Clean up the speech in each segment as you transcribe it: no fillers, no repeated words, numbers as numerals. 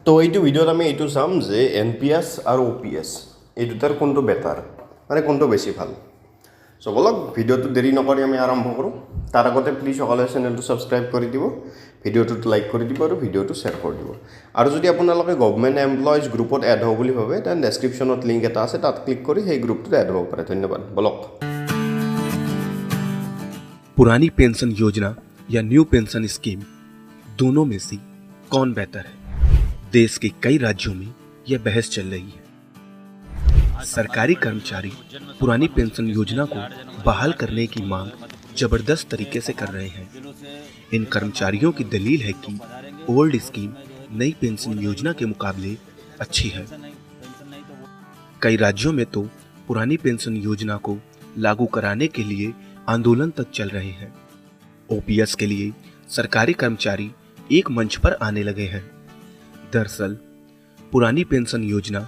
তো এইটো ভিডিঅ'ত আমি এইটো চাম যে NPS আৰু OPS এই দুটাৰ কোনটো বেটাৰ, মানে কোনটো বেছি ভাল। চ' বলক ভিডিঅ'টো দেৰি নকৰি আমি আৰম্ভ কৰোঁ। তাৰ আগতে প্লিজ সকলোৱে চেনেলটো ছাবস্ক্ৰাইব কৰি দিব, ভিডিঅ'টোত লাইক কৰি দিব আৰু ভিডিঅ'টো শ্বেয়াৰ কৰি দিব। আৰু যদি আপোনালোকে গভৰ্ণমেণ্ট এমপ্লয়িজ গ্ৰুপত এড হ'ব বুলি ভাবে তেন ডেছক্ৰিপশ্যনত লিংক এটা আছে, তাত ক্লিক কৰি সেই গ্ৰুপটোত এড হ'ব পাৰে। ধন্যবাদ। বলক। पुरानी पेंशन योजना या न्यू पेंशन स्कीम, दोनों में से कौन बेहतर है? देश के कई राज्यों में यह बहस चल रही है। सरकारी कर्मचारी पुरानी पेंशन योजना को बहाल करने की मांग जबरदस्त तरीके से कर रहे हैं। इन कर्मचारियों की दलील है कि ओल्ड स्कीम नई पेंशन योजना के मुकाबले अच्छी है। कई राज्यों में तो पुरानी पेंशन योजना को लागू कराने के लिए आंदोलन तक चल रहे हैं। OPS के लिए सरकारी कर्मचारी एक मंच पर आने लगे हैं। दरअसल पुरानी पेंशन योजना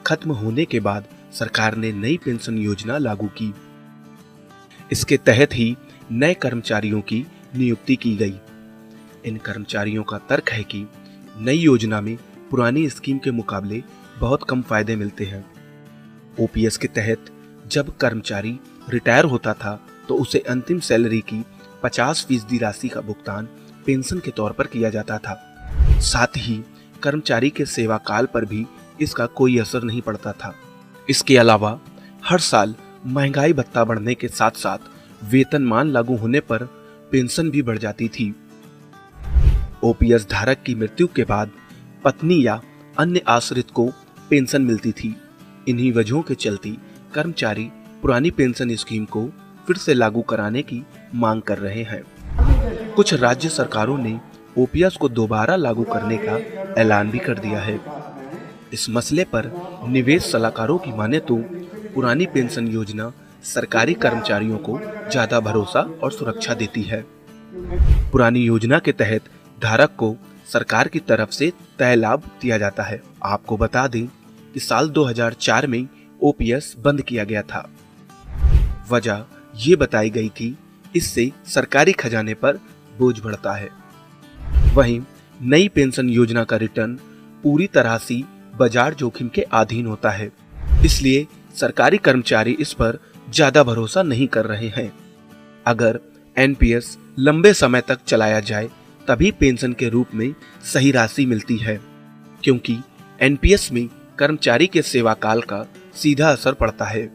खत्म होने के बाद सरकार ने नई पेंशन योजना लागू की। इसके तहत ही नए कर्मचारियों की नियुक्ति की गई। इन कर्मचारियों का तर्क है कि नई योजना में पुरानी स्कीम के मुकाबले बहुत कम फायदे मिलते हैं। OPS के तहत जब कर्मचारी रिटायर होता था तो उसे अंतिम सैलरी की 50% राशि का भुगतान पेंशन के तौर पर किया जाता था। साथ ही कर्मचारी के सेवा काल पर भी इसका कोई असर नहीं पड़ता था। इसके अलावा हर साल महंगाई भत्ता बढ़ने के साथ साथ वेतनमान लागू होने पर पेंशन भी बढ़ जाती थी। OPS धारक की मृत्यु के बाद पत्नी या अन्य आश्रित को पेंशन मिलती थी। इन्हीं वजहों के चलते कर्मचारी पुरानी पेंशन स्कीम को फिर से लागू कराने की मांग कर रहे हैं। कुछ राज्य सरकारों ने OPS को दोबारा लागू करने का ऐलान भी कर दिया है। इस मसले पर निवेश सलाहकारों की माने तो पुरानी पेंशन योजना सरकारी कर्मचारियों को ज्यादा भरोसा और सुरक्षा देती है। पुरानी योजना के तहत धारक को सरकार की तरफ से तय लाभ दिया जाता है। आपको बता दें कि साल 2004 में OPS बंद किया गया था। वजह ये बताई गई थी इससे सरकारी खजाने पर बोझ बढ़ता है। वहीं नई पेंशन योजना का रिटर्न पूरी तरह से बाजार जोखिम के अधीन होता है, इसलिए सरकारी कर्मचारी इस पर ज्यादा भरोसा नहीं कर रहे हैं। अगर NPS लंबे समय तक चलाया जाए तभी पेंशन के रूप में सही राशि मिलती है, क्योंकि NPS में कर्मचारी के सेवा काल का सीधा असर पड़ता है।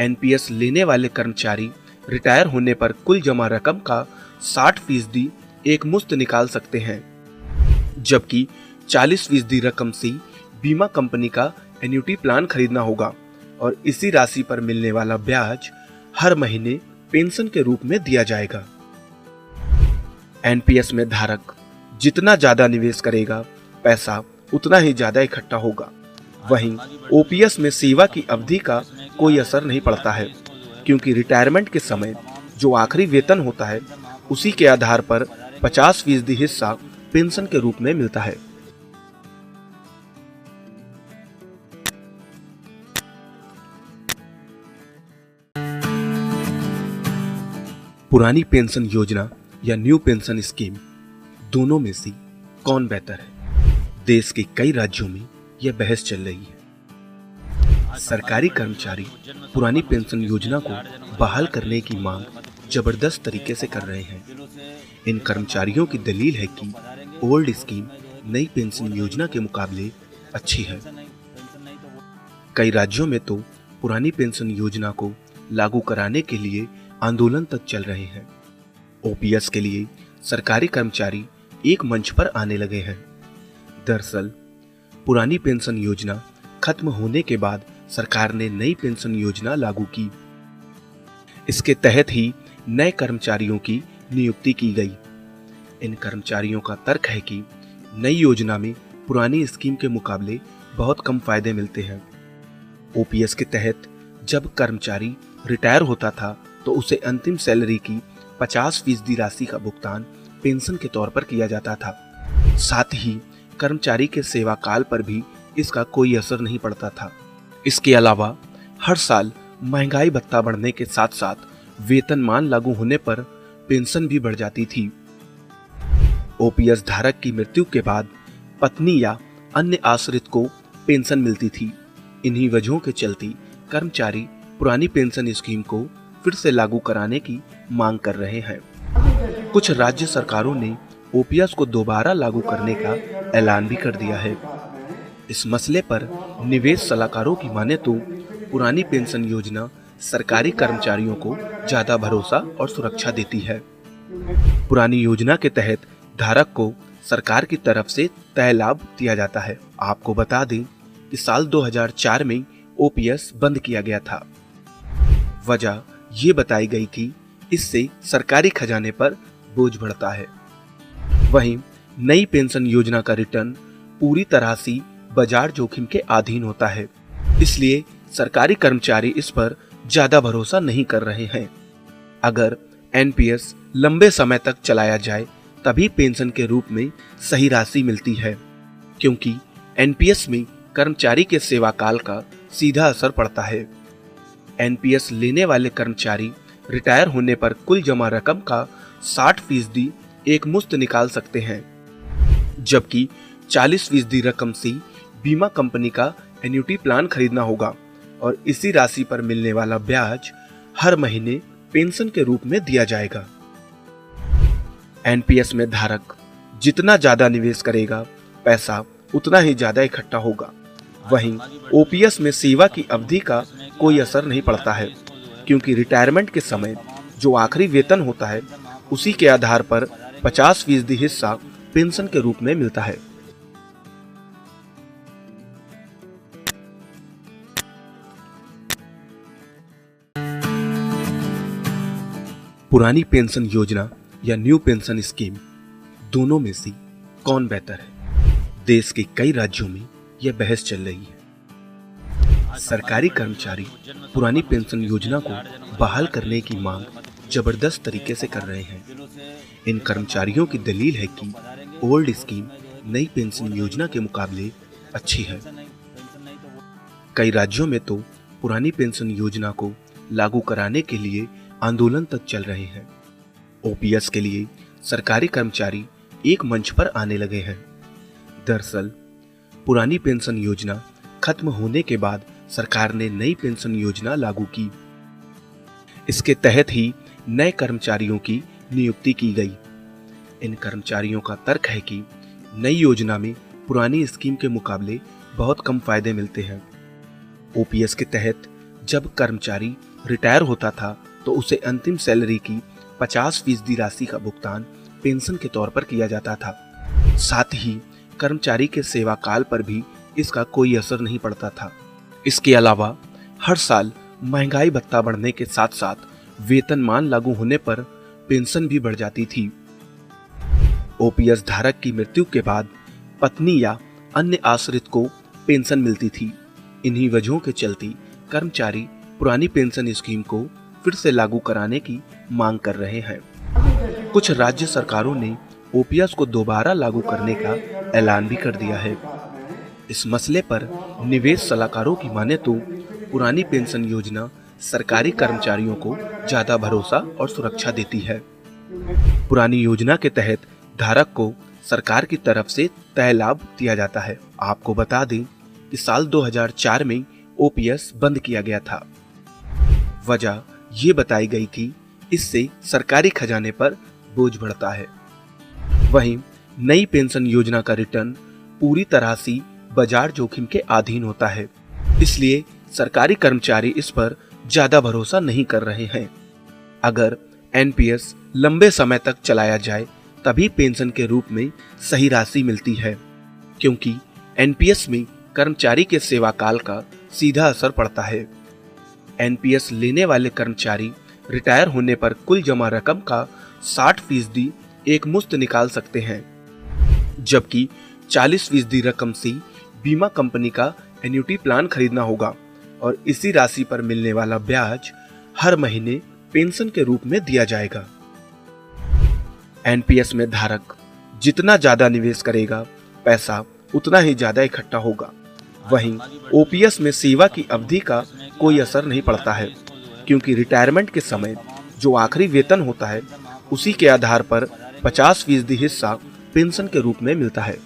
NPS लेने वाले कर्मचारी रिटायर होने पर कुल जमा रकम का 60% एक मुश्त निकाल सकते हैं, जबकि 40% रकम से बीमा कंपनी का एन्युटी प्लान खरीदना होगा और इसी राशि पर मिलने वाला ब्याज हर महीने पेंशन के रूप में दिया जाएगा। NPS में धारक जितना ज्यादा निवेश करेगा, पैसा उतना ही ज्यादा इकट्ठा होगा। वहीं OPS में सेवा की अवधि का कोई असर नहीं पड़ता है, क्योंकि रिटायरमेंट के समय जो आखिरी वेतन होता है उसी के आधार पर 50% हिस्सा पेंशन के रूप में मिलता है। पुरानी पेंशन योजना या न्यू पेंशन स्कीम, दोनों में से कौन बेहतर है? देश के कई राज्यों में यह बहस चल रही है। सरकारी कर्मचारी पुरानी पेंशन योजना को बहाल करने की मांग जबरदस्त तरीके से कर रहे हैं। इन कर्मचारियों की दलील है कि ओल्ड स्कीम नई पेंशन योजना के मुकाबले अच्छी है। कई राज्यों में तो पुरानी पेंशन योजना को लागू कराने के लिए आंदोलन तक चल रहे हैं। OPS के लिए सरकारी कर्मचारी एक मंच पर आने लगे हैं। दरअसल पुरानी पेंशन योजना खत्म होने के बाद सरकार ने नई पेंशन योजना लागू की। इसके तहत ही नए कर्मचारियों की नियुक्ति की गई। इन कर्मचारियों का तर्क है कि नई योजना में पुरानी स्कीम के मुकाबले बहुत कम फायदे मिलते हैं। OPS के तहत जब कर्मचारी रिटायर होता था तो उसे अंतिम सैलरी की 50% राशि का भुगतान पेंशन के तौर पर किया जाता था। साथ ही कर्मचारी के सेवा काल पर भी इसका कोई असर नहीं पड़ता था। इसके अलावा हर साल महंगाई भत्ता बढ़ने के साथ साथ वेतनमान लागू होने पर पेंशन भी बढ़ जाती थी। OPS धारक की मृत्यु के बाद पत्नी या अन्य आश्रित को पेंशन मिलती थी। इन्हीं वजहों के चलते कर्मचारी पुरानी पेंशन स्कीम को फिर से लागू कराने की मांग कर रहे हैं। कुछ राज्य सरकारों ने ओपीएस को दोबारा लागू करने का ऐलान भी कर दिया है। इस मसले पर निवेश सलाहकारों की माने तो पुरानी पेंशन योजना सरकारी कर्मचारियों को ज्यादा भरोसा और सुरक्षा देती है। पुरानी योजना के तहत धारक को सरकार की तरफ से तय लाभ दिया जाता है। आपको बता दें कि साल 2004 में ओपीएस बंद किया गया था। वजह ये बताई गई थी इससे सरकारी खजाने पर बोझ बढ़ता है। वहीं नई पेंशन योजना का रिटर्न पूरी तरह से बाजार जोखिम के अधीन होता है, इसलिए सरकारी कर्मचारी इस पर ज्यादा भरोसा नहीं कर रहे हैं। अगर एनपीएस लंबे समय तक चलाया जाए तभी पेंशन के रूप में सही राशि मिलती है, क्योंकि एनपीएस में कर्मचारी के सेवा काल का सीधा असर पड़ता है। एनपीएस लेने वाले कर्मचारी रिटायर होने पर कुल जमा रकम का 60% एक मुश्त निकाल सकते हैं, जबकि 40% रकम से बीमा कंपनी का एन्युटी प्लान खरीदना होगा और इसी राशि पर मिलने वाला ब्याज हर महीने पेंशन के रूप में दिया जाएगा। एनपीएस में धारक जितना ज्यादा निवेश करेगा, पैसा उतना ही ज्यादा इकट्ठा होगा। वहीं ओपीएस में सेवा की अवधि का कोई असर नहीं पड़ता है, क्योंकि रिटायरमेंट के समय जो आखिरी वेतन होता है उसी के आधार पर 50% हिस्सा पेंशन के रूप में मिलता है। पुरानी पेंशन योजना या न्यू पेंशन स्कीम, दोनों में से कौन बेहतर है? देश के कई राज्यों में यह बहस चल रही है। सरकारी कर्मचारी पुरानी पेंशन योजना को बहाल करने की मांग जबरदस्त तरीके से कर रहे हैं। इन कर्मचारियों की दलील है कि ओल्ड स्कीम नई पेंशन योजना के मुकाबले अच्छी है। कई राज्यों में तो पुरानी पेंशन योजना को लागू कराने के लिए आंदोलन तक चल रहे हैं। ओपीएस के लिए सरकारी कर्मचारी एक मंच पर आने लगे हैं। दरअसल पुरानी पेंशन योजना खत्म होने के बाद सरकार ने नई पेंशन योजना लागू की। इसके तहत ही नए कर्मचारियों की नियुक्ति की गई। इन कर्मचारियों का तर्क है कि नई योजना में पुरानी स्कीम के मुकाबले बहुत कम फायदे मिलते हैं। ओपीएस के तहत जब कर्मचारी रिटायर होता था तो उसे अंतिम सैलरी की 50% राशि का भुगतान पेंशन के तौर पर किया जाता था। साथ ही कर्मचारी के सेवा काल पर भी इसका कोई असर नहीं पड़ता था। इसके अलावा हर साल महंगाई भत्ता बढ़ने के साथ साथ वेतनमान लागू होने पर पेंशन भी बढ़ जाती थी। ओपीएस धारक की मृत्यु के बाद पत्नी या अन्य आश्रित को पेंशन मिलती थी। इन्हीं वजहों के चलते कर्मचारी पुरानी पेंशन स्कीम को फिर से लागू कराने की मांग कर रहे हैं। कुछ राज्य सरकारों ने ओपीएस को दोबारा लागू करने का ऐलान भी कर दिया है। इस मसले पर निवेश सलाहकारों की माने तो पुरानी पेंशन योजना सरकारी कर्मचारियों को ज्यादा भरोसा और सुरक्षा देती है। पुरानी योजना के तहत धारक को सरकार की तरफ से तय लाभ दिया जाता है। आपको बता दें कि साल 2004 में ओपीएस बंद किया गया था। वजह ये बताई गई थी इससे सरकारी खजाने पर बोझ बढ़ता है। वहीं नई पेंशन योजना का रिटर्न पूरी तरह से बाजार जोखिम के अधीन होता है, इसलिए सरकारी कर्मचारी इस पर ज्यादा भरोसा नहीं कर रहे हैं। अगर एनपीएस लंबे समय तक चलाया जाए तभी पेंशन के रूप में सही राशि मिलती है, क्योंकि एनपीएस में कर्मचारी के सेवा काल का सीधा असर पड़ता है। एनपीएस लेने वाले कर्मचारी रिटायर होने पर कुल जमा रकम का 60% एक मुश्त निकाल सकते हैं, जबकि 40% रकम से बीमा कंपनी का एन्युटी प्लान खरीदना होगा और इसी राशि पर मिलने वाला ब्याज हर महीने पेंशन के रूप में दिया जाएगा। एनपीएस में धारक जितना ज्यादा निवेश करेगा, पैसा उतना ही ज्यादा इकट्ठा होगा। वहीं ओपीएस में सेवा की अवधि का कोई असर नहीं पड़ता है, क्योंकि रिटायरमेंट के समय जो आखिरी वेतन होता है उसी के आधार पर 50% हिस्सा पेंशन के रूप में मिलता है।